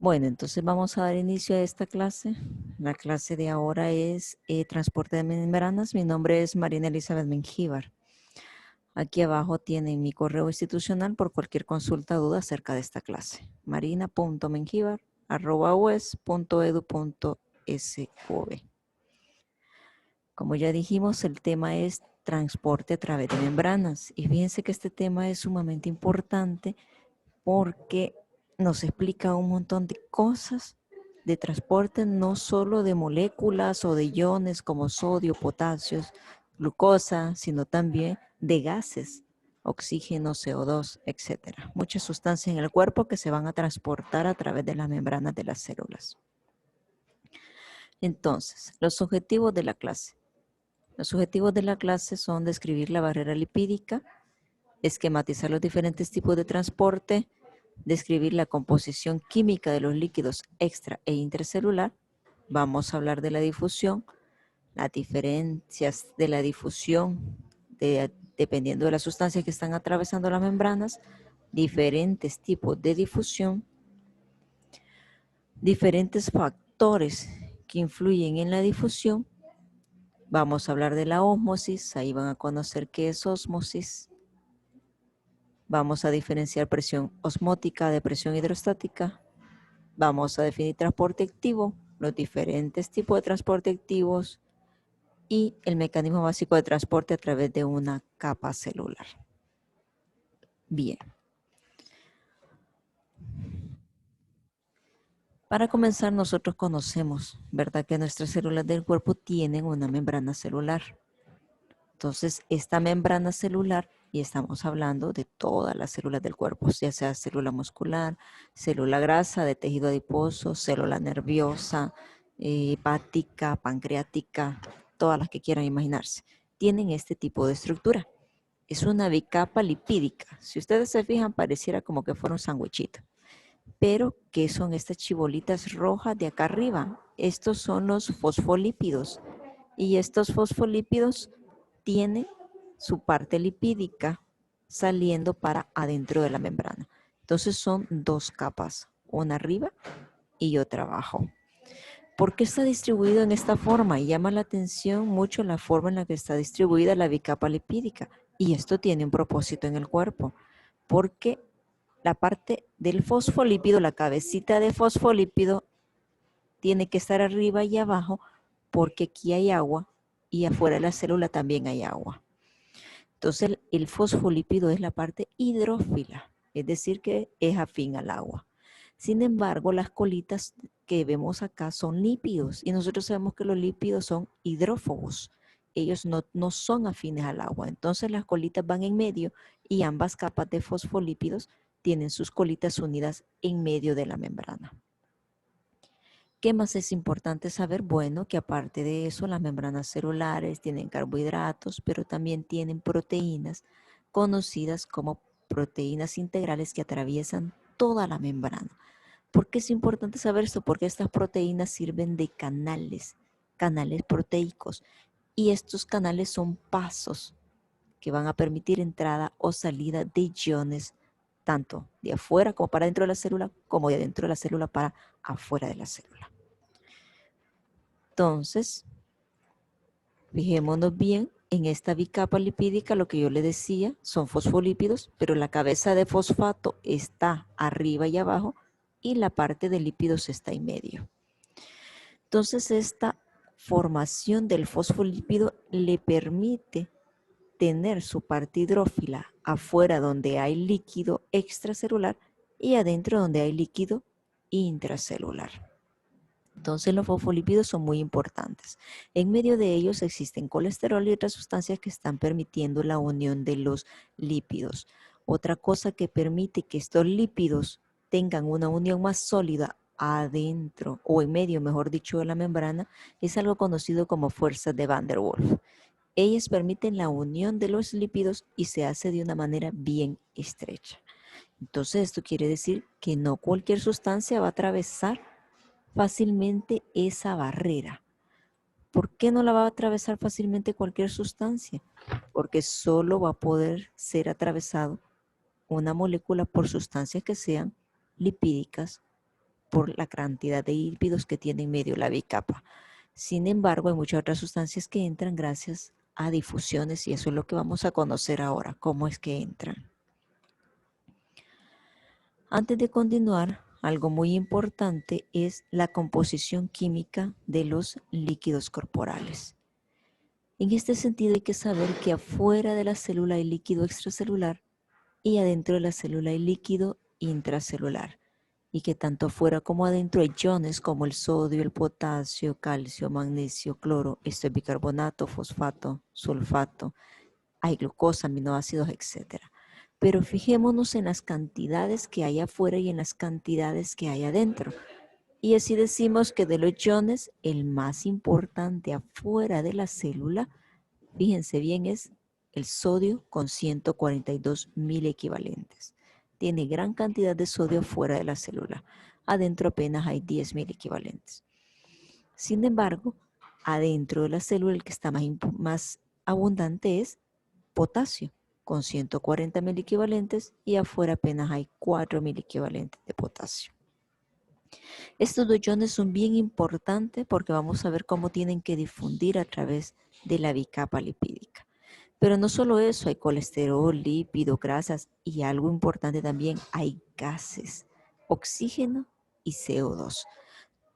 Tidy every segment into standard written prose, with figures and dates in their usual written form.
Bueno, entonces vamos a dar inicio a esta clase. La clase de ahora es transporte de membranas. Mi nombre es Marina Elizabeth Mengíbar. Aquí abajo tienen mi correo institucional por cualquier consulta o duda acerca de esta clase. marina.mengíbar@ues.edu.sv. Como ya dijimos, el tema es transporte a través de membranas. Y fíjense que este tema es sumamente importante porque nos explica un montón de cosas de transporte, no solo de moléculas o de iones como sodio, potasio, glucosa, sino también de gases, oxígeno, CO2, etcétera. Muchas sustancias en el cuerpo que se van a transportar a través de las membranas de las células. Entonces, los objetivos de la clase. Los objetivos de la clase son describir la barrera lipídica, esquematizar los diferentes tipos de transporte, describir la composición química de los líquidos extra e intracelular. Vamos a hablar de la difusión, las diferencias de la difusión dependiendo de las sustancias que están atravesando las membranas, diferentes tipos de difusión, diferentes factores que influyen en la difusión. Vamos a hablar de la ósmosis, ahí van a conocer qué es ósmosis. Vamos a diferenciar presión osmótica de presión hidrostática. Vamos a definir transporte activo, los diferentes tipos de transporte activos y el mecanismo básico de transporte a través de una capa celular. Bien. Para comenzar, nosotros conocemos, ¿verdad?, que nuestras células del cuerpo tienen una membrana celular. Entonces, esta membrana celular, y estamos hablando de todas las células del cuerpo, ya sea célula muscular, célula grasa de tejido adiposo, célula nerviosa, hepática, pancreática, todas las que quieran imaginarse, tienen este tipo de estructura. Es una bicapa lipídica. Si ustedes se fijan, pareciera como que fuera un sandwichito. Pero, ¿qué son estas chibolitas rojas de acá arriba? Estos son los fosfolípidos. Y estos fosfolípidos tienen su parte lipídica saliendo para adentro de la membrana. Entonces son dos capas, una arriba y otra abajo. ¿Por qué está distribuido en esta forma? Y llama la atención mucho la forma en la que está distribuida la bicapa lipídica. Y esto tiene un propósito en el cuerpo, porque la parte del fosfolípido, la cabecita de fosfolípido, tiene que estar arriba y abajo porque aquí hay agua y afuera de la célula también hay agua. Entonces el fosfolípido es la parte hidrófila, es decir que es afín al agua. Sin embargo, las colitas que vemos acá son lípidos y nosotros sabemos que los lípidos son hidrófobos. Ellos no son afines al agua. Entonces las colitas van en medio y ambas capas de fosfolípidos tienen sus colitas unidas en medio de la membrana. ¿Qué más es importante saber? Bueno, que aparte de eso, las membranas celulares tienen carbohidratos, pero también tienen proteínas conocidas como proteínas integrales que atraviesan toda la membrana. ¿Por qué es importante saber esto? Porque estas proteínas sirven de canales proteicos, y estos canales son pasos que van a permitir entrada o salida de iones, tanto de afuera como para dentro de la célula, como de adentro de la célula para afuera de la célula. Entonces, fijémonos bien en esta bicapa lipídica, lo que yo le decía, son fosfolípidos, pero la cabeza de fosfato está arriba y abajo y la parte de lípidos está en medio. Entonces, esta formación del fosfolípido le permite tener su parte hidrófila afuera donde hay líquido extracelular y adentro donde hay líquido intracelular. Entonces los fosfolípidos son muy importantes. En medio de ellos existen colesterol y otras sustancias que están permitiendo la unión de los lípidos. Otra cosa que permite que estos lípidos tengan una unión más sólida adentro o en medio, mejor dicho, de la membrana, es algo conocido como fuerzas de Van der Waals. Ellas permiten la unión de los lípidos y se hace de una manera bien estrecha. Entonces esto quiere decir que no cualquier sustancia va a atravesar fácilmente esa barrera. ¿Por qué no la va a atravesar fácilmente cualquier sustancia? Porque solo va a poder ser atravesado una molécula por sustancias que sean lipídicas por la cantidad de lípidos que tiene en medio la bicapa. Sin embargo, hay muchas otras sustancias que entran gracias a difusiones y eso es lo que vamos a conocer ahora, cómo es que entran. Antes de continuar, algo muy importante es la composición química de los líquidos corporales. En este sentido hay que saber que afuera de la célula hay líquido extracelular y adentro de la célula hay líquido intracelular. Y que tanto afuera como adentro hay iones como el sodio, el potasio, calcio, magnesio, cloro, esto es bicarbonato, fosfato, sulfato, hay glucosa, aminoácidos, etc. Pero fijémonos en las cantidades que hay afuera y en las cantidades que hay adentro. Y así decimos que de los iones, el más importante afuera de la célula, fíjense bien, es el sodio con 142.000 equivalentes. Tiene gran cantidad de sodio fuera de la célula. Adentro apenas hay 10.000 equivalentes. Sin embargo, adentro de la célula el que está más abundante es potasio, con 140.000 equivalentes y afuera apenas hay 4.000 equivalentes de potasio. Estos dos iones son bien importantes porque vamos a ver cómo tienen que difundir a través de la bicapa lipídica. Pero no solo eso, hay colesterol, lípidos, grasas y algo importante también, hay gases, oxígeno y CO2.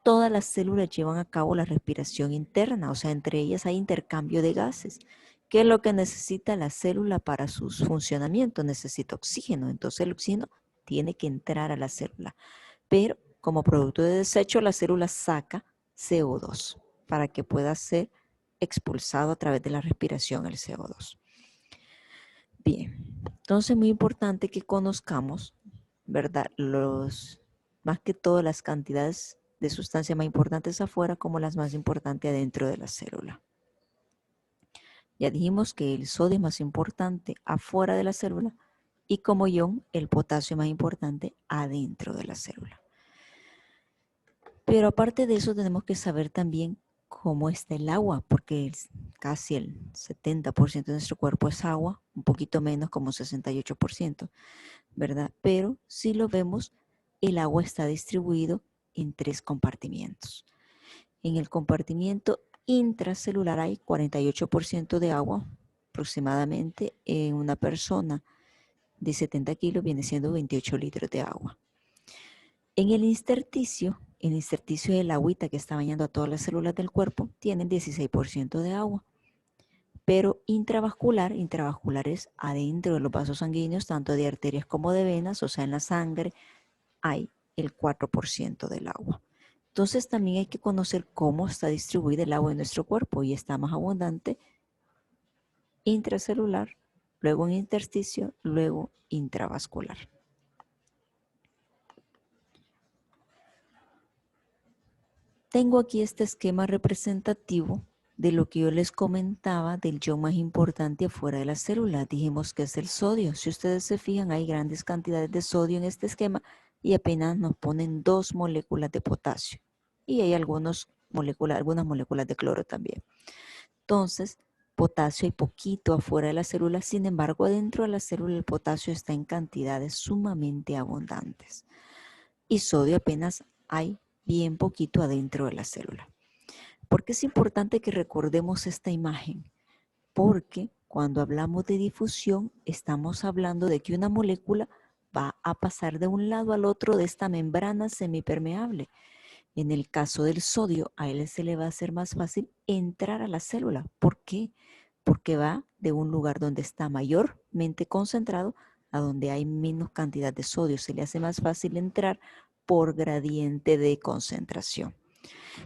Todas las células llevan a cabo la respiración interna, o sea, entre ellas hay intercambio de gases. ¿Qué es lo que necesita la célula para su funcionamiento? Necesita oxígeno, entonces el oxígeno tiene que entrar a la célula. Pero como producto de desecho, la célula saca CO2 para que pueda ser expulsado a través de la respiración el CO2. Bien, entonces es muy importante que conozcamos, ¿verdad? Más que todo las cantidades de sustancias más importantes afuera como las más importantes adentro de la célula. Ya dijimos que el sodio es más importante afuera de la célula y como ion el potasio es más importante adentro de la célula. Pero aparte de eso tenemos que saber también cómo está el agua, porque casi el 70% de nuestro cuerpo es agua, un poquito menos como 68%, ¿verdad? Pero si lo vemos, el agua está distribuido en 3 compartimientos. En el compartimiento intracelular hay 48% de agua, aproximadamente en una persona de 70 kilos viene siendo 28 litros de agua. En el intersticio es el agüita que está bañando a todas las células del cuerpo, tienen 16% de agua. Pero intravascular es adentro de los vasos sanguíneos, tanto de arterias como de venas, o sea, en la sangre, hay el 4% del agua. Entonces también hay que conocer cómo está distribuida el agua en nuestro cuerpo y está más abundante intracelular, luego en intersticio, luego intravascular. Tengo aquí este esquema representativo de lo que yo les comentaba del ion más importante afuera de la célula. Dijimos que es el sodio. Si ustedes se fijan, hay grandes cantidades de sodio en este esquema y apenas nos ponen 2 moléculas de potasio. Y hay algunas moléculas de cloro también. Entonces, potasio hay poquito afuera de la célula, sin embargo, dentro de la célula el potasio está en cantidades sumamente abundantes. Y sodio apenas hay bien poquito adentro de la célula. ¿Por qué es importante que recordemos esta imagen? Porque cuando hablamos de difusión, estamos hablando de que una molécula va a pasar de un lado al otro de esta membrana semipermeable. En el caso del sodio, a él se le va a hacer más fácil entrar a la célula. ¿Por qué? Porque va de un lugar donde está mayormente concentrado a donde hay menos cantidad de sodio. Se le hace más fácil entrar por gradiente de concentración.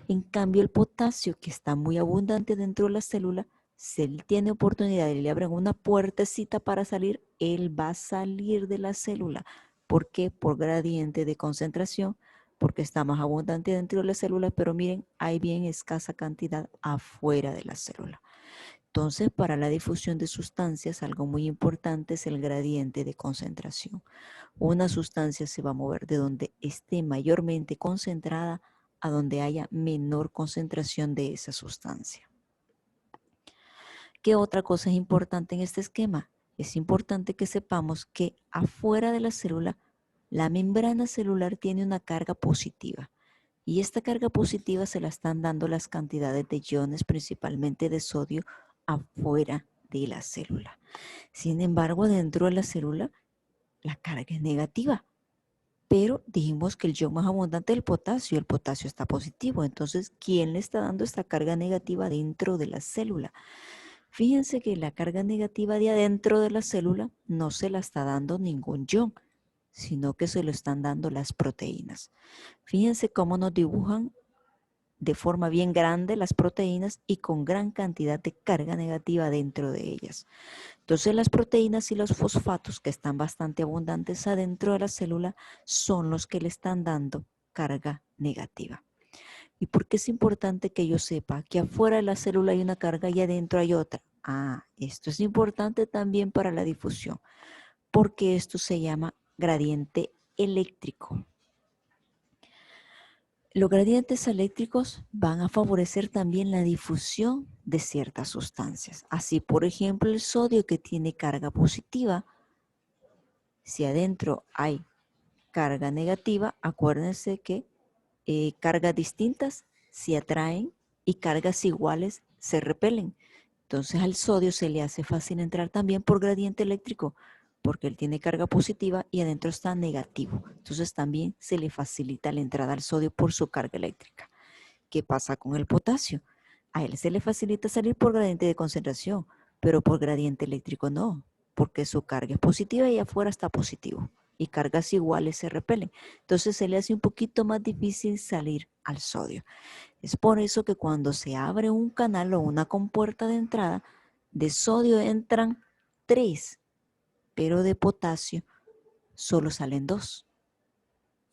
En cambio, el potasio, que está muy abundante dentro de la célula, si él tiene oportunidad y le abren una puertecita para salir, él va a salir de la célula. ¿Por qué? Por gradiente de concentración, porque está más abundante dentro de la célula, pero miren, hay bien escasa cantidad afuera de la célula. Entonces, para la difusión de sustancias, algo muy importante es el gradiente de concentración. Una sustancia se va a mover de donde esté mayormente concentrada a donde haya menor concentración de esa sustancia. ¿Qué otra cosa es importante en este esquema? Es importante que sepamos que afuera de la célula La membrana celular tiene una carga positiva y esta carga positiva se la están dando las cantidades de iones, principalmente de sodio, afuera de la célula. Sin embargo, dentro de la célula, la carga es negativa. Pero dijimos que el ion más abundante es el potasio está positivo. Entonces, ¿quién le está dando esta carga negativa dentro de la célula? Fíjense que la carga negativa de adentro de la célula no se la está dando ningún ion, sino que se lo están dando las proteínas. Fíjense cómo nos dibujan de forma bien grande las proteínas y con gran cantidad de carga negativa dentro de ellas. Entonces las proteínas y los fosfatos que están bastante abundantes adentro de la célula son los que le están dando carga negativa. ¿Y por qué es importante que yo sepa que afuera de la célula hay una carga y adentro hay otra? Esto es importante también para la difusión, porque esto se llama gradiente eléctrico. Los gradientes eléctricos van a favorecer también la difusión de ciertas sustancias. Así, por ejemplo, el sodio que tiene carga positiva, si adentro hay carga negativa, acuérdense que cargas distintas se atraen y cargas iguales se repelen. Entonces al sodio se le hace fácil entrar también por gradiente eléctrico, porque él tiene carga positiva y adentro está negativo. Entonces también se le facilita la entrada al sodio por su carga eléctrica. ¿Qué pasa con el potasio? A él se le facilita salir por gradiente de concentración, pero por gradiente eléctrico no, porque su carga es positiva y afuera está positivo. Y cargas iguales se repelen. Entonces se le hace un poquito más difícil salir al sodio. Es por eso que cuando se abre un canal o una compuerta de entrada, de sodio entran 3, pero de potasio solo salen 2.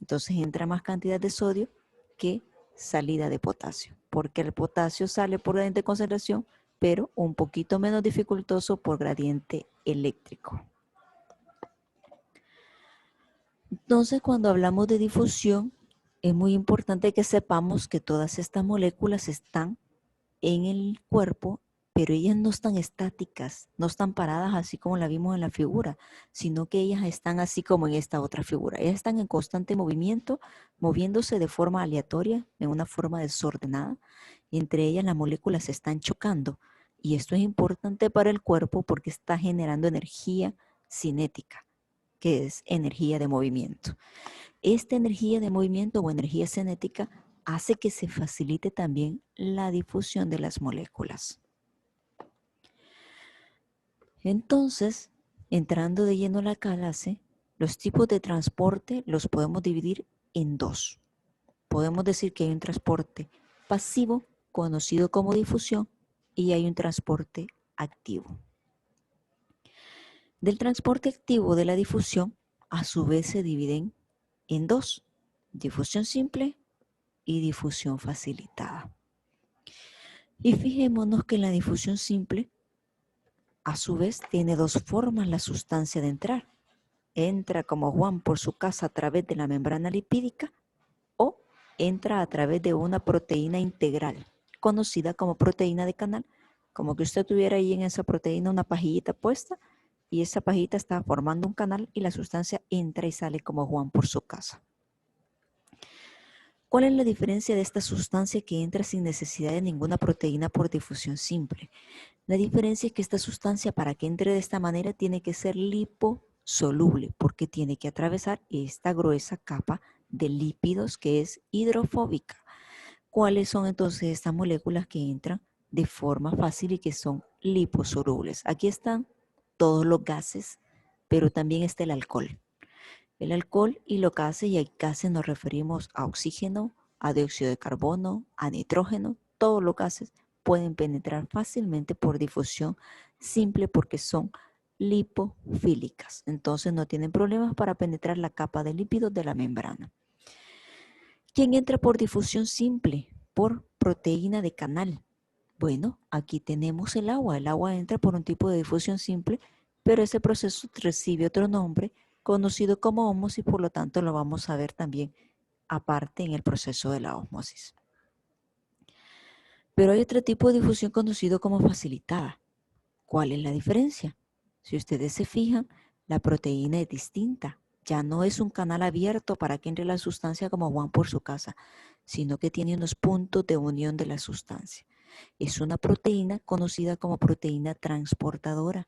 Entonces entra más cantidad de sodio que salida de potasio, porque el potasio sale por gradiente de concentración, pero un poquito menos dificultoso por gradiente eléctrico. Entonces, cuando hablamos de difusión, es muy importante que sepamos que todas estas moléculas están en el cuerpo, pero ellas no están estáticas, no están paradas así como la vimos en la figura, sino que ellas están así como en esta otra figura. Ellas están en constante movimiento, moviéndose de forma aleatoria, en una forma desordenada. Y entre ellas las moléculas se están chocando. Y esto es importante para el cuerpo porque está generando energía cinética, que es energía de movimiento. Esta energía de movimiento o energía cinética hace que se facilite también la difusión de las moléculas. Entonces, entrando de lleno a la clase, los tipos de transporte los podemos dividir en 2. Podemos decir que hay un transporte pasivo, conocido como difusión, y hay un transporte activo. Del transporte activo de la difusión, a su vez se dividen en 2, difusión simple y difusión facilitada. Y fijémonos que en la difusión simple, a su vez, tiene 2 formas la sustancia de entrar. Entra como Juan por su casa a través de la membrana lipídica o entra a través de una proteína integral, conocida como proteína de canal, como que usted tuviera ahí en esa proteína una pajillita puesta y esa pajita está formando un canal y la sustancia entra y sale como Juan por su casa. ¿Cuál es la diferencia de esta sustancia que entra sin necesidad de ninguna proteína por difusión simple? La diferencia es que esta sustancia, para que entre de esta manera, tiene que ser liposoluble, porque tiene que atravesar esta gruesa capa de lípidos que es hidrofóbica. ¿Cuáles son entonces estas moléculas que entran de forma fácil y que son liposolubles? Aquí están todos los gases, pero también está el alcohol. El alcohol y los gases, y a gases nos referimos a oxígeno, a dióxido de carbono, a nitrógeno. Todos los gases pueden penetrar fácilmente por difusión simple porque son lipofílicas. Entonces no tienen problemas para penetrar la capa de lípidos de la membrana. ¿Quién entra por difusión simple? Por proteína de canal. Bueno, aquí tenemos el agua. El agua entra por un tipo de difusión simple, pero ese proceso recibe otro nombre conocido como ósmosis, por lo tanto lo vamos a ver también aparte en el proceso de la ósmosis. Pero hay otro tipo de difusión conocido como facilitada. ¿Cuál es la diferencia? Si ustedes se fijan, la proteína es distinta ya no es un canal abierto para que entre la sustancia como Juan por su casa, sino que tiene unos puntos de unión de la sustancia. Es una proteína conocida como proteína transportadora,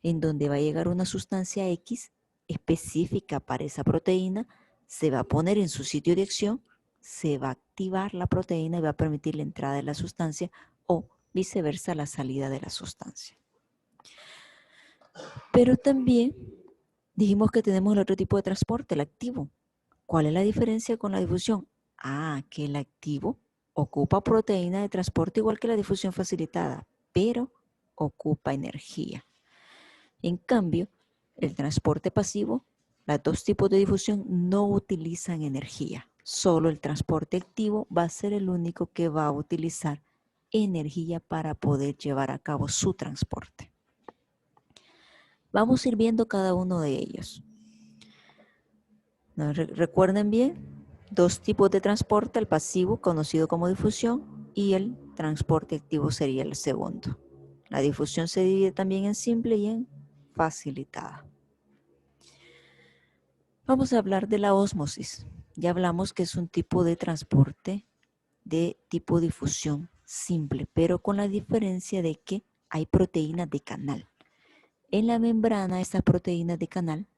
en donde va a llegar una sustancia X específica para esa proteína, se va a poner en su sitio de acción, se va a activar la proteína y va a permitir la entrada de la sustancia o viceversa la salida de la sustancia. Pero también dijimos que tenemos el otro tipo de transporte, el activo. ¿Cuál es la diferencia con la difusión? Que el activo ocupa proteína de transporte igual que la difusión facilitada, pero ocupa energía. En cambio, el transporte pasivo, los dos tipos de difusión no utilizan energía. Solo el transporte activo va a ser el único que va a utilizar energía para poder llevar a cabo su transporte. Vamos a ir viendo cada uno de ellos. Recuerden bien, dos tipos de transporte, el pasivo conocido como difusión y el transporte activo sería el segundo. La difusión se divide también en simple y en facilitada. Vamos a hablar de la ósmosis. Ya hablamos que es un tipo de transporte de tipo difusión simple, pero con la diferencia de que hay proteínas de canal. En la membrana, estas proteínas de canal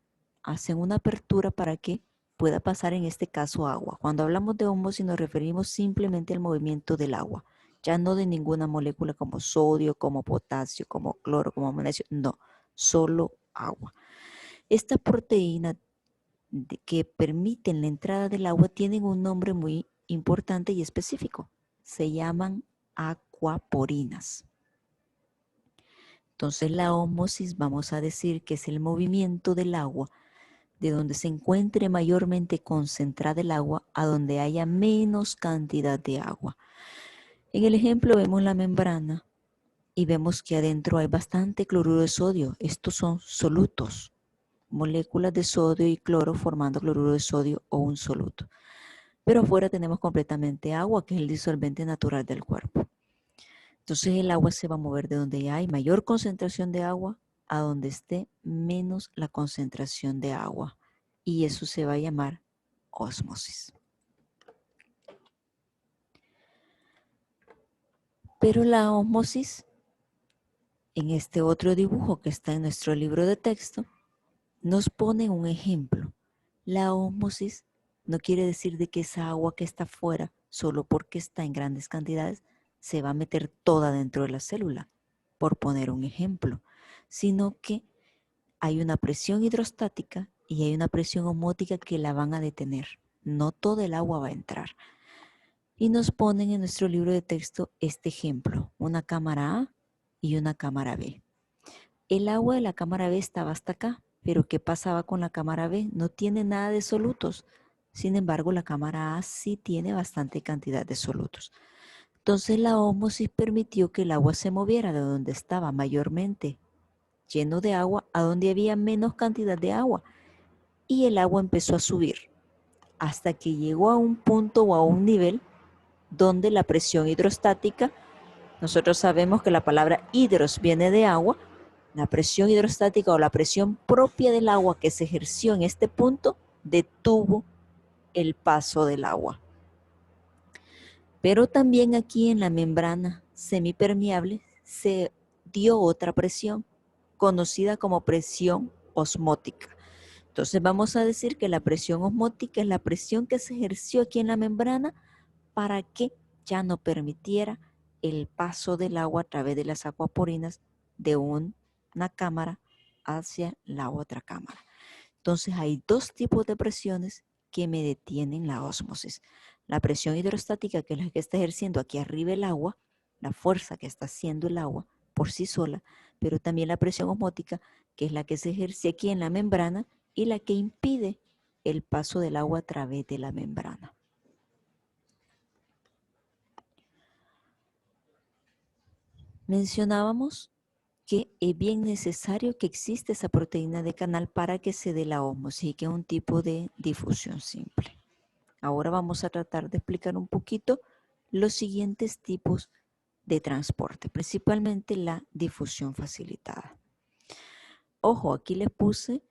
hacen una apertura para que pueda pasar en este caso agua. Cuando hablamos de ósmosis nos referimos simplemente al movimiento del agua, ya no de ninguna molécula como sodio, como potasio, como cloro, como magnesio, no, solo agua. Esta proteína que permiten la entrada del agua tienen un nombre muy importante y específico. Se llaman aquaporinas. Entonces la ósmosis vamos a decir que es el movimiento del agua de donde se encuentre mayormente concentrada el agua a donde haya menos cantidad de agua. En el ejemplo vemos la membrana y vemos que adentro hay bastante cloruro de sodio. Estos son solutos, moléculas de sodio y cloro formando cloruro de sodio o un soluto. Pero afuera tenemos completamente agua, que es el disolvente natural del cuerpo. Entonces el agua se va a mover de donde hay mayor concentración de agua a donde esté menos la concentración de agua. Y eso se va a llamar ósmosis. Pero la ósmosis, en este otro dibujo que está en nuestro libro de texto, nos pone un ejemplo. La ósmosis no quiere decir de que esa agua que está afuera, solo porque está en grandes cantidades, se va a meter toda dentro de la célula, por poner un ejemplo, sino que hay una presión hidrostática y hay una presión osmótica que la van a detener. No todo el agua va a entrar. Y nos ponen en nuestro libro de texto este ejemplo, una cámara A y una cámara B. El agua de la cámara B estaba hasta acá, pero ¿qué pasaba con la cámara B? No tiene nada de solutos. Sin embargo, la cámara A sí tiene bastante cantidad de solutos. Entonces la ósmosis permitió que el agua se moviera de donde estaba mayormente lleno de agua a donde había menos cantidad de agua. Y el agua empezó a subir hasta que llegó a un punto o a un nivel donde la presión hidrostática, nosotros sabemos que la palabra hidros viene de agua, la presión hidrostática o la presión propia del agua que se ejerció en este punto detuvo el paso del agua. Pero también aquí en la membrana semipermeable se dio otra presión, conocida como presión osmótica. Entonces vamos a decir que la presión osmótica es la presión que se ejerció aquí en la membrana para que ya no permitiera el paso del agua a través de las acuaporinas de una cámara hacia la otra cámara. Entonces hay dos tipos de presiones que me detienen la ósmosis. La presión hidrostática, que es la que está ejerciendo aquí arriba el agua, la fuerza que está haciendo el agua por sí sola, pero también la presión osmótica, que es la que se ejerce aquí en la membrana y la que impide el paso del agua a través de la membrana. Mencionábamos que es bien necesario que exista esa proteína de canal para que se dé la ósmosis y que es un tipo de difusión simple. Ahora vamos a tratar de explicar un poquito los siguientes tipos de transporte, principalmente la difusión facilitada. Ojo, aquí les puse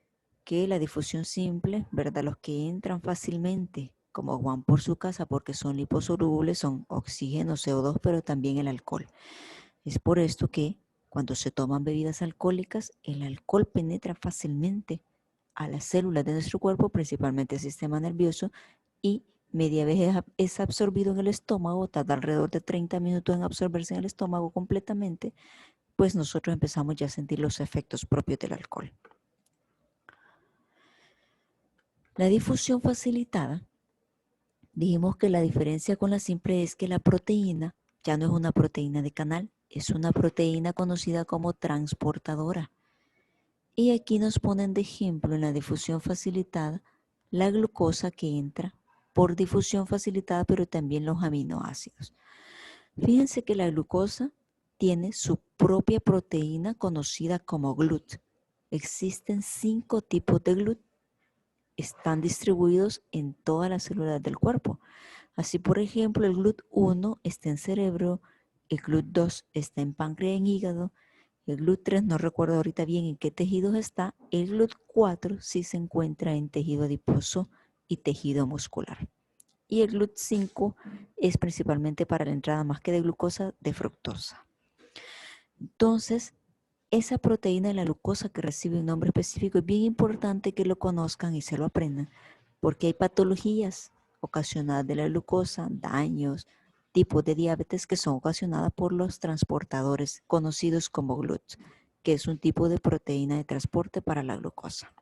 que la difusión simple, ¿verdad? Los que entran fácilmente, como Juan por su casa, porque son liposolubles, son oxígeno, CO2, pero también el alcohol. Es por esto que cuando se toman bebidas alcohólicas, el alcohol penetra fácilmente a las células de nuestro cuerpo, principalmente el sistema nervioso, y media vez es absorbido en el estómago, tarda alrededor de 30 minutos en absorberse en el estómago completamente, pues nosotros empezamos ya a sentir los efectos propios del alcohol. La difusión facilitada, dijimos que la diferencia con la simple es que la proteína ya no es una proteína de canal, es una proteína conocida como transportadora. Y aquí nos ponen de ejemplo en la difusión facilitada la glucosa que entra por difusión facilitada, pero también los aminoácidos. Fíjense que la glucosa tiene su propia proteína conocida como GLUT. Existen 5 tipos de GLUT. Están distribuidos en todas las células del cuerpo. Así, por ejemplo, el GLUT1 está en cerebro, el GLUT2 está en páncreas, en hígado, el GLUT3 no recuerdo ahorita bien en qué tejidos está, el GLUT4 sí se encuentra en tejido adiposo y tejido muscular. Y el GLUT5 es principalmente para la entrada más que de glucosa, de fructosa. Entonces, esa proteína de la glucosa que recibe un nombre específico es bien importante que lo conozcan y se lo aprendan, porque hay patologías ocasionadas de la glucosa, daños, tipos de diabetes que son ocasionadas por los transportadores conocidos como GLUT, que es un tipo de proteína de transporte para la glucosa.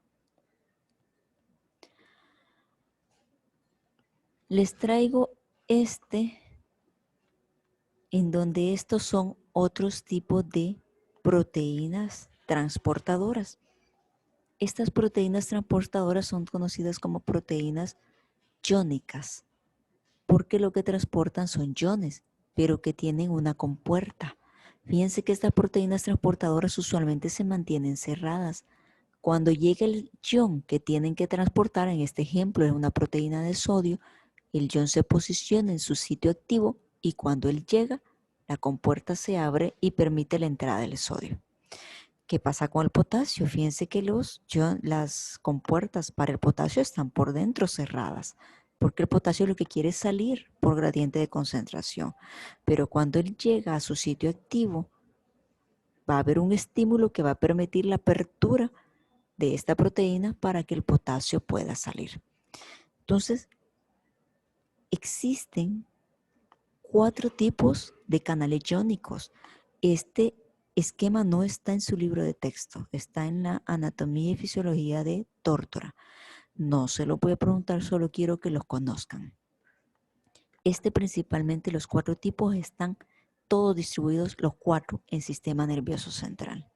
Les traigo en donde estos son otros tipos de proteínas transportadoras. Estas proteínas transportadoras son conocidas como proteínas iónicas, porque lo que transportan son iones, pero que tienen una compuerta. Fíjense que estas proteínas transportadoras usualmente se mantienen cerradas. Cuando llega el ion que tienen que transportar, en este ejemplo es una proteína de sodio, el ion se posiciona en su sitio activo y cuando él llega, la compuerta se abre y permite la entrada del sodio. ¿Qué pasa con el potasio? Fíjense que las compuertas para el potasio están por dentro cerradas, porque el potasio lo que quiere es salir por gradiente de concentración. Pero cuando él llega a su sitio activo, va a haber un estímulo que va a permitir la apertura de esta proteína para que el potasio pueda salir. Entonces, existen 4 tipos de canales iónicos. Este esquema no está en su libro de texto, está en la Anatomía y Fisiología de Tórtora. No se lo voy a preguntar, solo quiero que los conozcan. Principalmente los 4 tipos están todos distribuidos, los 4, en sistema nervioso central.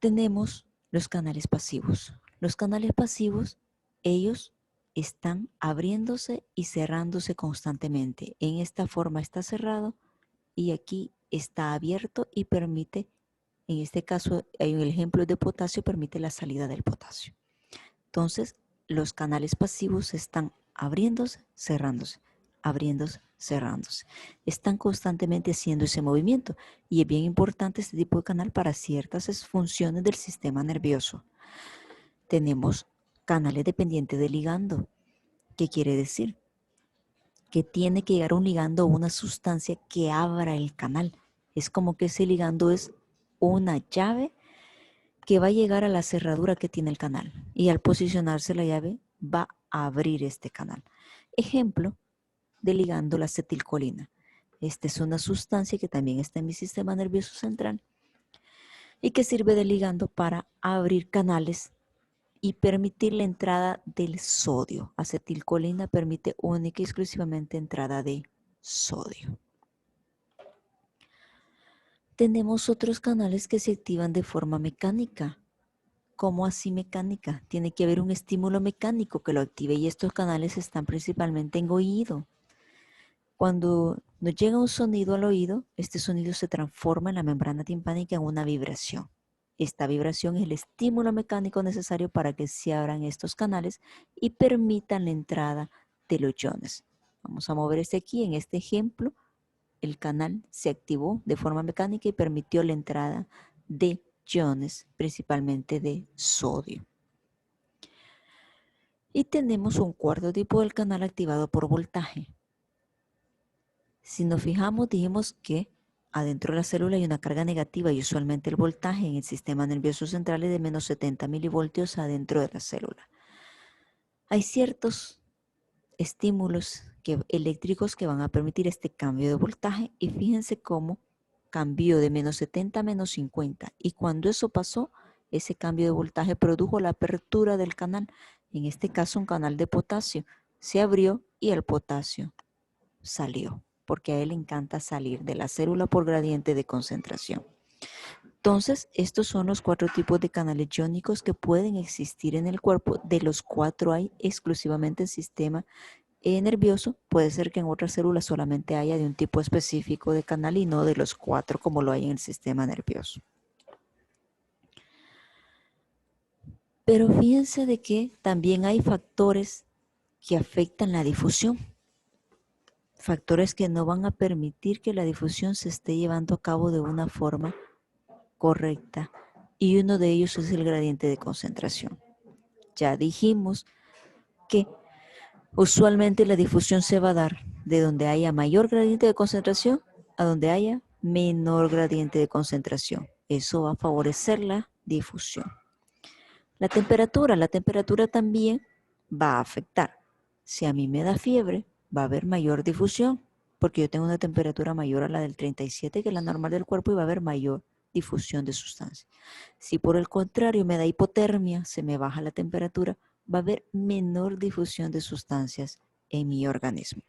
Tenemos los canales pasivos. Los canales pasivos, ellos están abriéndose y cerrándose constantemente. En esta forma está cerrado y aquí está abierto y permite, en este caso hay un ejemplo de potasio, permite la salida del potasio. Entonces, los canales pasivos están abriéndose, cerrándose, abriéndose, cerrándose. Están constantemente haciendo ese movimiento y es bien importante este tipo de canal para ciertas funciones del sistema nervioso. Tenemos canales dependientes del ligando. ¿Qué quiere decir? Que tiene que llegar un ligando o una sustancia que abra el canal. Es como que ese ligando es una llave que va a llegar a la cerradura que tiene el canal y al posicionarse la llave va a abrir este canal. Ejemplo de ligando, la acetilcolina. Esta es una sustancia que también está en mi sistema nervioso central y que sirve de ligando para abrir canales y permitir la entrada del sodio. Acetilcolina permite única y exclusivamente entrada de sodio. Tenemos otros canales que se activan de forma mecánica. ¿Cómo así mecánica? Tiene que haber un estímulo mecánico que lo active y estos canales están principalmente en oído. Cuando nos llega un sonido al oído, este sonido se transforma en la membrana timpánica en una vibración. Esta vibración es el estímulo mecánico necesario para que se abran estos canales y permitan la entrada de los iones. Vamos a mover aquí. En este ejemplo, el canal se activó de forma mecánica y permitió la entrada de iones, principalmente de sodio. Y tenemos un cuarto tipo del canal activado por voltaje. Si nos fijamos, dijimos que adentro de la célula hay una carga negativa y usualmente el voltaje en el sistema nervioso central es de menos 70 milivoltios adentro de la célula. Hay ciertos estímulos eléctricos que van a permitir este cambio de voltaje y fíjense cómo cambió de menos 70 a menos 50 y cuando eso pasó, ese cambio de voltaje produjo la apertura del canal, en este caso un canal de potasio, se abrió y el potasio salió, porque a él le encanta salir de la célula por gradiente de concentración. Entonces, estos son los 4 tipos de canales iónicos que pueden existir en el cuerpo. De los 4 hay exclusivamente en sistema nervioso. Puede ser que en otras células solamente haya de un tipo específico de canal y no de los 4 como lo hay en el sistema nervioso. Pero fíjense de que también hay factores que afectan la difusión. Factores que no van a permitir que la difusión se esté llevando a cabo de una forma correcta. Y uno de ellos es el gradiente de concentración. Ya dijimos que usualmente la difusión se va a dar de donde haya mayor gradiente de concentración a donde haya menor gradiente de concentración. Eso va a favorecer la difusión. La temperatura también va a afectar. Si a mí me da fiebre, va a haber mayor difusión, porque yo tengo una temperatura mayor a la del 37, que es la normal del cuerpo, y va a haber mayor difusión de sustancias. Si por el contrario me da hipotermia, se me baja la temperatura, va a haber menor difusión de sustancias en mi organismo.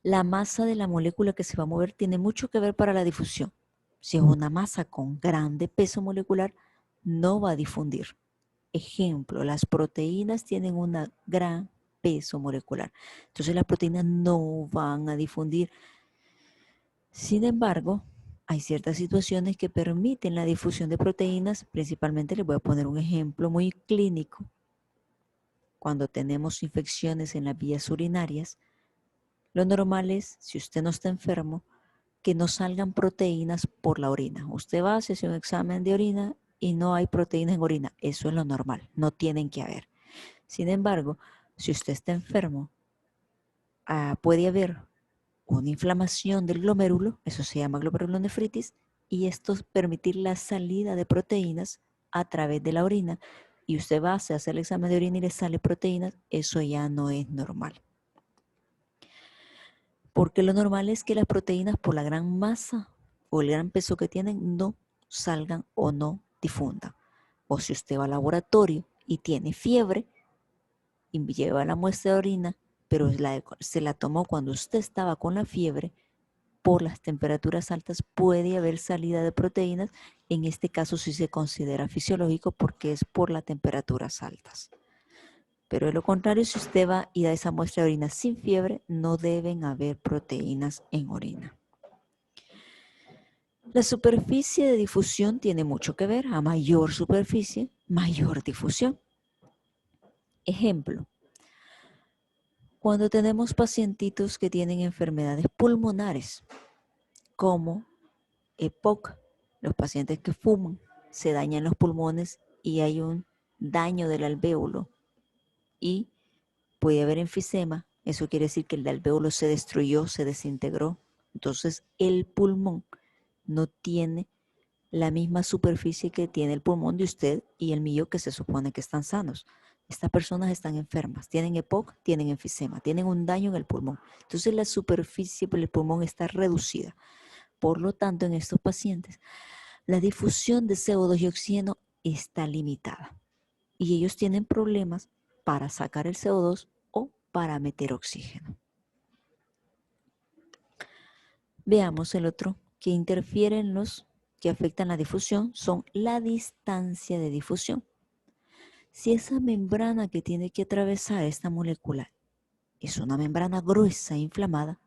La masa de la molécula que se va a mover tiene mucho que ver para la difusión. Si es una masa con grande peso molecular, no va a difundir. Ejemplo, las proteínas tienen un gran peso molecular. Entonces las proteínas no van a difundir. Sin embargo, hay ciertas situaciones que permiten la difusión de proteínas. Principalmente les voy a poner un ejemplo muy clínico. Cuando tenemos infecciones en las vías urinarias, lo normal es, si usted no está enfermo, que no salgan proteínas por la orina. Usted va a hacer un examen de orina y no hay proteínas en orina. Eso es lo normal, no tienen que haber. Sin embargo, si usted está enfermo, puede haber una inflamación del glomérulo, eso se llama glomerulonefritis, y esto permitir la salida de proteínas a través de la orina. Y usted va a hacer el examen de orina y le sale proteínas, eso ya no es normal. Porque lo normal es que las proteínas, por la gran masa o el gran peso que tienen, no salgan o no difundan. O si usted va al laboratorio y tiene fiebre y lleva la muestra de orina, pero se la tomó cuando usted estaba con la fiebre, por las temperaturas altas puede haber salida de proteínas. En este caso sí se considera fisiológico porque es por las temperaturas altas. Pero de lo contrario, si usted va y da esa muestra de orina sin fiebre, no deben haber proteínas en orina. La superficie de difusión tiene mucho que ver. A mayor superficie, mayor difusión. Ejemplo, cuando tenemos pacientitos que tienen enfermedades pulmonares, como EPOC, los pacientes que fuman, se dañan los pulmones y hay un daño del alvéolo y puede haber enfisema. Eso quiere decir que el alvéolo se destruyó, se desintegró. Entonces el pulmón no tiene la misma superficie que tiene el pulmón de usted y el mío, que se supone que están sanos. Estas personas están enfermas, tienen EPOC, tienen enfisema, tienen un daño en el pulmón. Entonces la superficie del pulmón está reducida. Por lo tanto, en estos pacientes, la difusión de CO2 y oxígeno está limitada. Y ellos tienen problemas para sacar el CO2 o para meter oxígeno. Veamos el otro que interfiere en los que afectan la difusión, son la distancia de difusión. Si esa membrana que tiene que atravesar esta molécula es una membrana gruesa e inflamada,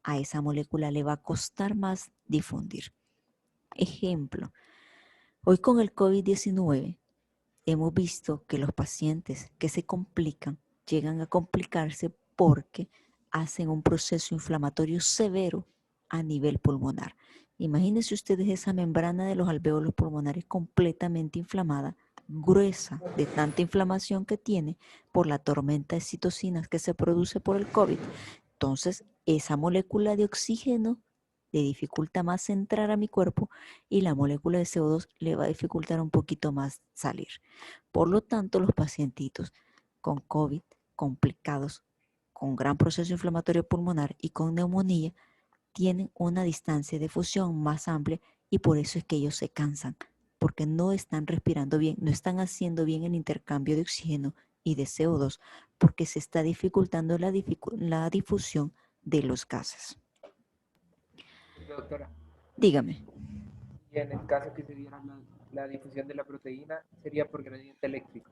a esa molécula le va a costar más difundir. Ejemplo, hoy con el COVID-19 hemos visto que los pacientes que se complican llegan a complicarse porque hacen un proceso inflamatorio severo a nivel pulmonar. Imagínense ustedes esa membrana de los alvéolos pulmonares completamente inflamada, gruesa de tanta inflamación que tiene por la tormenta de citocinas que se produce por el COVID. Entonces, esa molécula de oxígeno le dificulta más entrar a mi cuerpo y la molécula de CO2 le va a dificultar un poquito más salir. Por lo tanto, los pacientitos con COVID complicados, con gran proceso inflamatorio pulmonar y con neumonía, tienen una distancia de fusión más amplia y por eso es que ellos se cansan, porque no están respirando bien, no están haciendo bien el intercambio de oxígeno y de CO2, porque se está dificultando la difusión de los gases. Doctora, Dígame. y en el caso que se diera la difusión de la proteína, sería por gradiente eléctrico.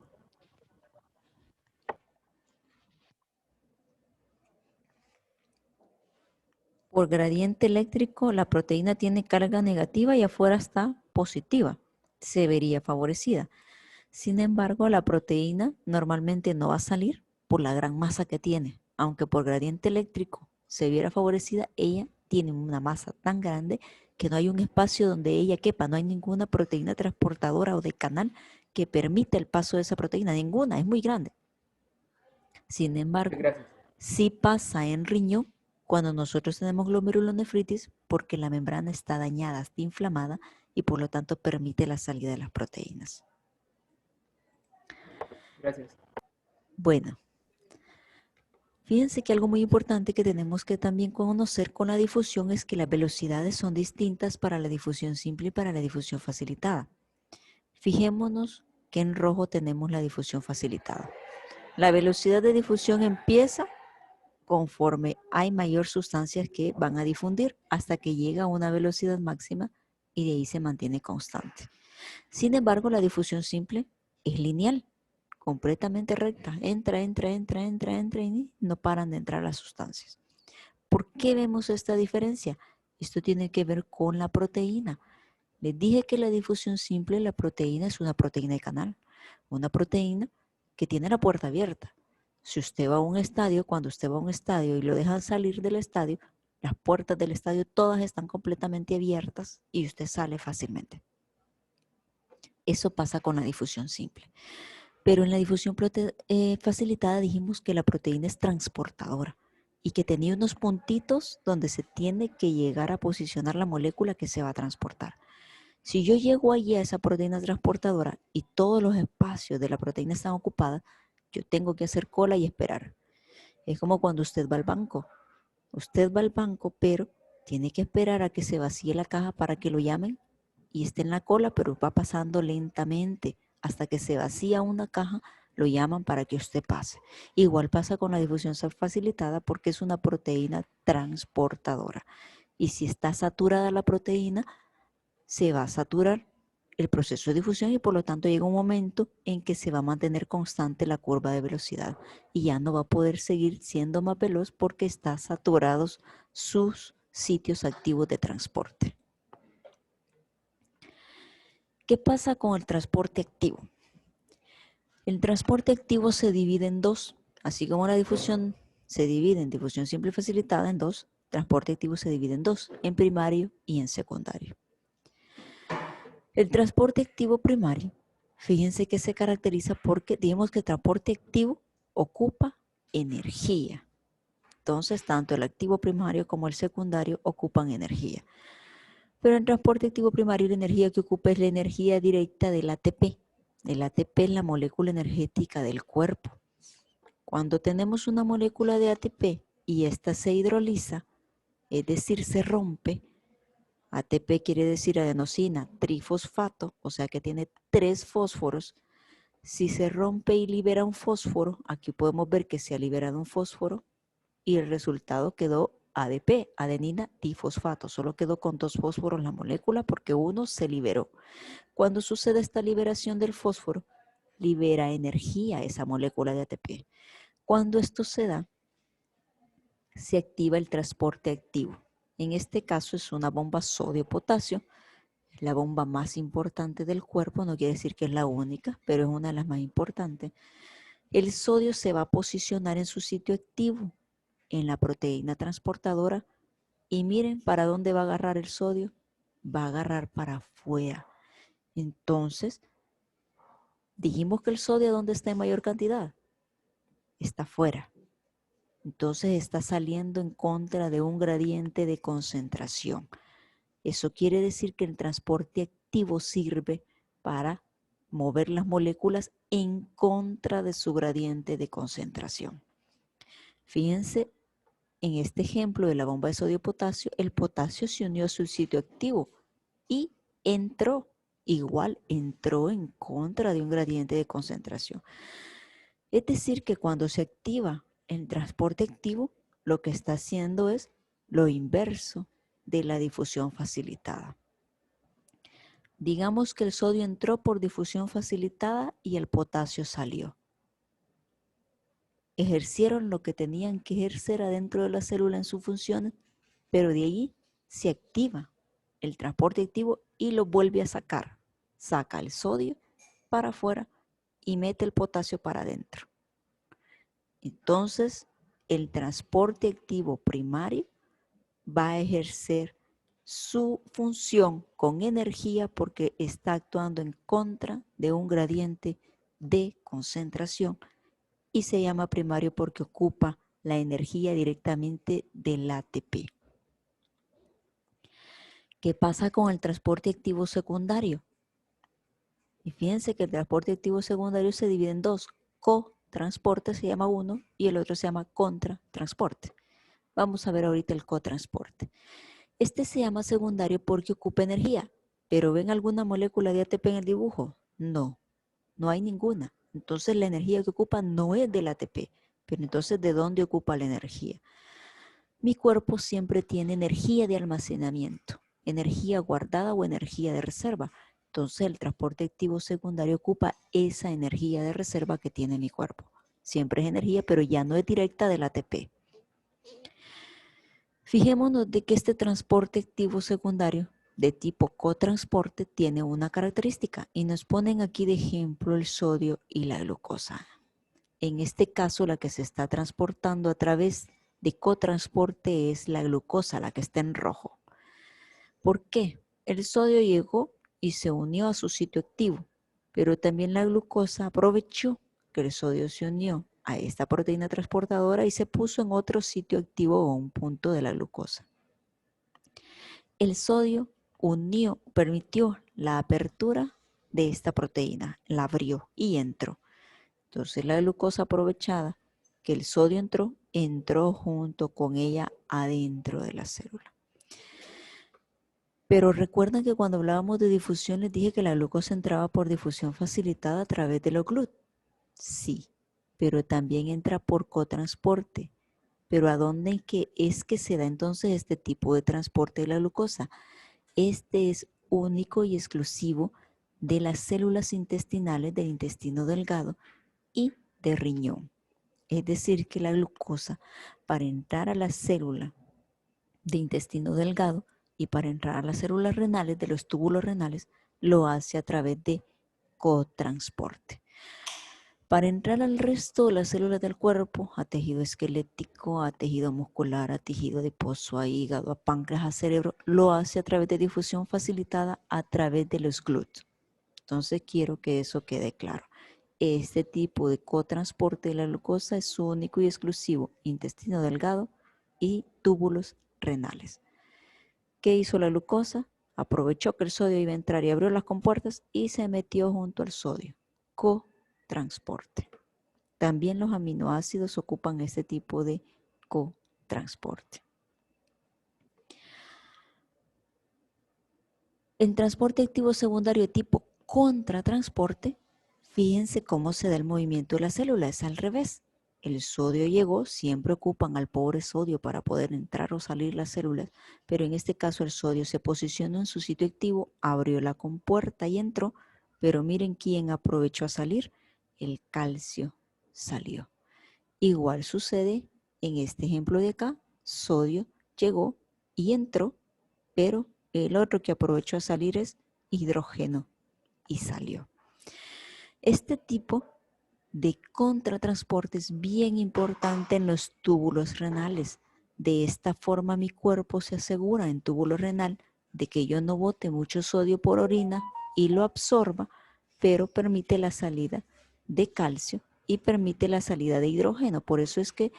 Por gradiente eléctrico, la proteína tiene carga negativa y afuera está positiva. Se vería favorecida. Sin embargo, la proteína normalmente no va a salir por la gran masa que tiene. Aunque por gradiente eléctrico se viera favorecida, ella tiene una masa tan grande que no hay un espacio donde ella quepa. No hay ninguna proteína transportadora o de canal que permita el paso de esa proteína. Ninguna, es muy grande. Sin embargo, Gracias. sí pasa en riñón cuando nosotros tenemos glomerulonefritis porque la membrana está dañada, está inflamada y por lo tanto permite la salida de las proteínas. Gracias. Bueno, fíjense que algo muy importante que tenemos que también conocer con la difusión es que las velocidades son distintas para la difusión simple y para la difusión facilitada. Fijémonos que en rojo tenemos la difusión facilitada. La velocidad de difusión empieza conforme hay mayor sustancias que van a difundir hasta que llega a una velocidad máxima y de ahí se mantiene constante. Sin embargo, la difusión simple es lineal, completamente recta. Entra y no paran de entrar las sustancias. ¿Por qué vemos esta diferencia? Esto tiene que ver con la proteína. Les dije que la difusión simple, la proteína es una proteína de canal, una proteína que tiene la puerta abierta. Si usted va a un estadio, cuando usted va a un estadio y lo dejan salir del estadio, las puertas del estadio todas están completamente abiertas y usted sale fácilmente. Eso pasa con la difusión simple. Pero en la difusión facilitada dijimos que la proteína es transportadora y que tenía unos puntitos donde se tiene que llegar a posicionar la molécula que se va a transportar. Si yo llego allí a esa proteína transportadora y todos los espacios de la proteína están ocupados, yo tengo que hacer cola y esperar. Es como cuando usted va al banco. Usted va al banco, pero tiene que esperar a que se vacíe la caja para que lo llamen y esté en la cola, pero va pasando lentamente. Hasta que se vacía una caja, lo llaman para que usted pase. Igual pasa con la difusión facilitada porque es una proteína transportadora. Y si está saturada la proteína, se va a saturar el proceso de difusión y por lo tanto llega un momento en que se va a mantener constante la curva de velocidad y ya no va a poder seguir siendo más veloz porque están saturados sus sitios activos de transporte. ¿Qué pasa con el transporte activo? El transporte activo se divide en dos, así como la difusión se divide en difusión simple y facilitada en dos, transporte activo se divide en dos, en primario y en secundario. El transporte activo primario, fíjense que se caracteriza porque digamos que el transporte activo ocupa energía. Entonces, tanto el activo primario como el secundario ocupan energía. Pero el transporte activo primario la energía que ocupa es la energía directa del ATP. El ATP es la molécula energética del cuerpo. Cuando tenemos una molécula de ATP y esta se hidroliza, es decir, se rompe, ATP quiere decir adenosina trifosfato, o sea que tiene 3 fósforos. Si se rompe y libera un fósforo, aquí podemos ver que se ha liberado un fósforo y el resultado quedó ADP, adenina difosfato. Solo quedó con 2 fósforos la molécula porque uno se liberó. Cuando sucede esta liberación del fósforo, libera energía esa molécula de ATP. Cuando esto se da, se activa el transporte activo. En este caso es una bomba sodio-potasio, la bomba más importante del cuerpo, no quiere decir que es la única, pero es una de las más importantes. El sodio se va a posicionar en su sitio activo, en la proteína transportadora, y miren para dónde va a agarrar el sodio, va a agarrar para afuera. Entonces, Dijimos que el sodio, ¿dónde está en mayor cantidad? Está afuera. Entonces está saliendo en contra de un gradiente de concentración. Eso quiere decir que el transporte activo sirve para mover las moléculas en contra de su gradiente de concentración. Fíjense, en este ejemplo de la bomba de sodio-potasio, el potasio se unió a su sitio activo y entró en contra de un gradiente de concentración. Es decir, que cuando se activa el transporte activo, lo que está haciendo es lo inverso de la difusión facilitada. Digamos que el sodio entró por difusión facilitada y el potasio salió. Ejercieron lo que tenían que ejercer adentro de la célula en sus funciones, pero de allí se activa el transporte activo y lo vuelve a sacar. Saca el sodio para afuera y mete el potasio para adentro. Entonces, el transporte activo primario va a ejercer su función con energía porque está actuando en contra de un gradiente de concentración y se llama primario porque ocupa la energía directamente del ATP. ¿Qué pasa con el transporte activo secundario? Y fíjense que el transporte activo secundario se divide en dos. Cotransporte se llama uno y el otro se llama contratransporte. Vamos a ver ahorita el cotransporte. Este se llama secundario porque ocupa energía. ¿Pero ven alguna molécula de ATP en el dibujo? No, no hay ninguna. Entonces la energía que ocupa no es del ATP. Pero entonces, ¿de dónde ocupa la energía? Mi cuerpo siempre tiene energía de almacenamiento, energía guardada o energía de reserva. Entonces el transporte activo secundario ocupa esa energía de reserva que tiene mi cuerpo. Siempre es energía, pero ya no es directa del ATP. Fijémonos de que este transporte activo secundario de tipo cotransporte tiene una característica y nos ponen aquí de ejemplo el sodio y la glucosa. En este caso, la que se está transportando a través de cotransporte es la glucosa, la que está en rojo. ¿Por qué? El sodio llegó y se unió a su sitio activo, pero también la glucosa aprovechó que el sodio se unió a esta proteína transportadora y se puso en otro sitio activo o un punto de la glucosa. El sodio permitió la apertura de esta proteína, la abrió y entró. Entonces la glucosa aprovechada que el sodio entró junto con ella adentro de la célula. Pero recuerdan que cuando hablábamos de difusión les dije que la glucosa entraba por difusión facilitada a través de los GLUT. Sí, pero también entra por cotransporte. Pero ¿a dónde es que se da entonces este tipo de transporte de la glucosa? Este es único y exclusivo de las células intestinales del intestino delgado y de riñón. Es decir, que la glucosa para entrar a la célula de intestino delgado y para entrar a las células renales, de los túbulos renales, lo hace a través de cotransporte. Para entrar al resto de las células del cuerpo, a tejido esquelético, a tejido muscular, a tejido adiposo, a hígado, a páncreas, a cerebro, lo hace a través de difusión facilitada a través de los GLUT. Entonces quiero que eso quede claro. Este tipo de cotransporte de la glucosa es único y exclusivo intestino delgado y túbulos renales. ¿Qué hizo la glucosa? Aprovechó que el sodio iba a entrar y abrió las compuertas y se metió junto al sodio. Cotransporte. También los aminoácidos ocupan este tipo de cotransporte. En transporte activo secundario de tipo contratransporte, fíjense cómo se da el movimiento de la célula, es al revés. El sodio llegó, siempre ocupan al pobre sodio para poder entrar o salir las células, pero en este caso el sodio se posicionó en su sitio activo, abrió la compuerta y entró, pero miren quién aprovechó a salir, el calcio salió. Igual sucede en este ejemplo de acá, sodio llegó y entró, pero el otro que aprovechó a salir es hidrógeno y salió. Este tipo de contratransporte es bien importante en los túbulos renales. De esta forma mi cuerpo se asegura en túbulo renal de que yo no bote mucho sodio por orina y lo absorba pero permite la salida de calcio y permite la salida de hidrógeno. Por eso es que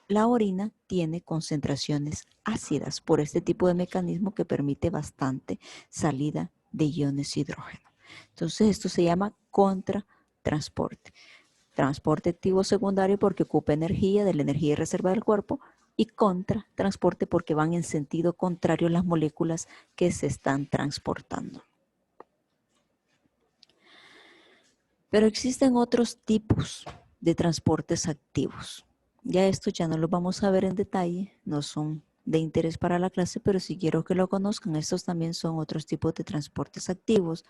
la orina tiene concentraciones ácidas por este tipo de mecanismo que permite bastante salida de iones hidrógeno. Entonces esto se llama contratransporte. Transporte activo secundario porque ocupa energía de la energía y reserva del cuerpo, y contratransporte porque van en sentido contrario las moléculas que se están transportando. Pero existen otros tipos de transportes activos. Ya estos ya no los vamos a ver en detalle, no son de interés para la clase, pero si quiero que lo conozcan, estos también son otros tipos de transportes activos.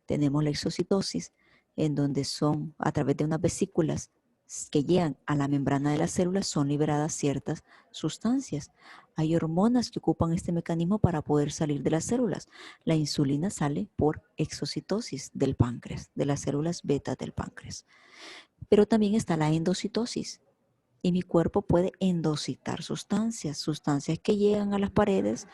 Tenemos la exocitosis, en donde son a través de unas vesículas que llegan a la membrana de las células, son liberadas ciertas sustancias. Hay hormonas que ocupan este mecanismo para poder salir de las células. La insulina sale por exocitosis del páncreas, de las células beta del páncreas. Pero también está la endocitosis. Y mi cuerpo puede endocitar sustancias que llegan a las paredes,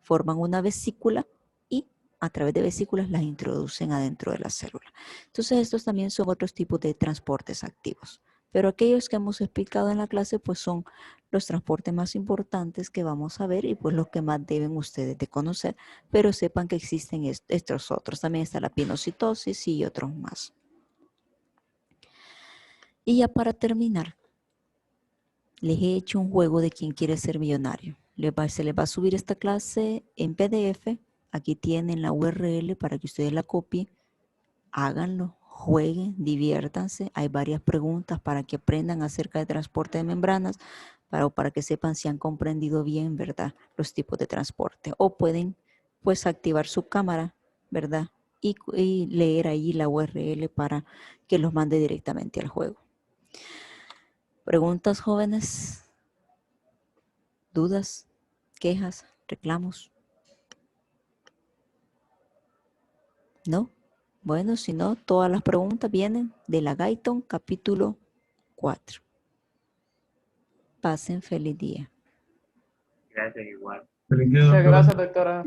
forman una vesícula y a través de vesículas las introducen adentro de la célula. Entonces estos también son otros tipos de transportes activos. Pero aquellos que hemos explicado en la clase pues son los transportes más importantes que vamos a ver y pues los que más deben ustedes de conocer, pero sepan que existen estos otros. También está la pinocitosis y otros más. Y ya para terminar, les he hecho un juego de quién quiere ser millonario. Se les va a subir esta clase en PDF. Aquí tienen la URL para que ustedes la copien. Háganlo, jueguen, diviértanse. Hay varias preguntas para que aprendan acerca de transporte de membranas, para que sepan si han comprendido bien, ¿verdad?, los tipos de transporte. O pueden, pues, activar su cámara, ¿verdad?, y leer ahí la URL para que los mande directamente al juego. ¿Preguntas, jóvenes? ¿Dudas? ¿Quejas? ¿Reclamos? ¿No? Bueno, si no, todas las preguntas vienen de la Gaiton, capítulo 4. Pasen feliz día. Gracias, igual. Muchas gracias, doctora.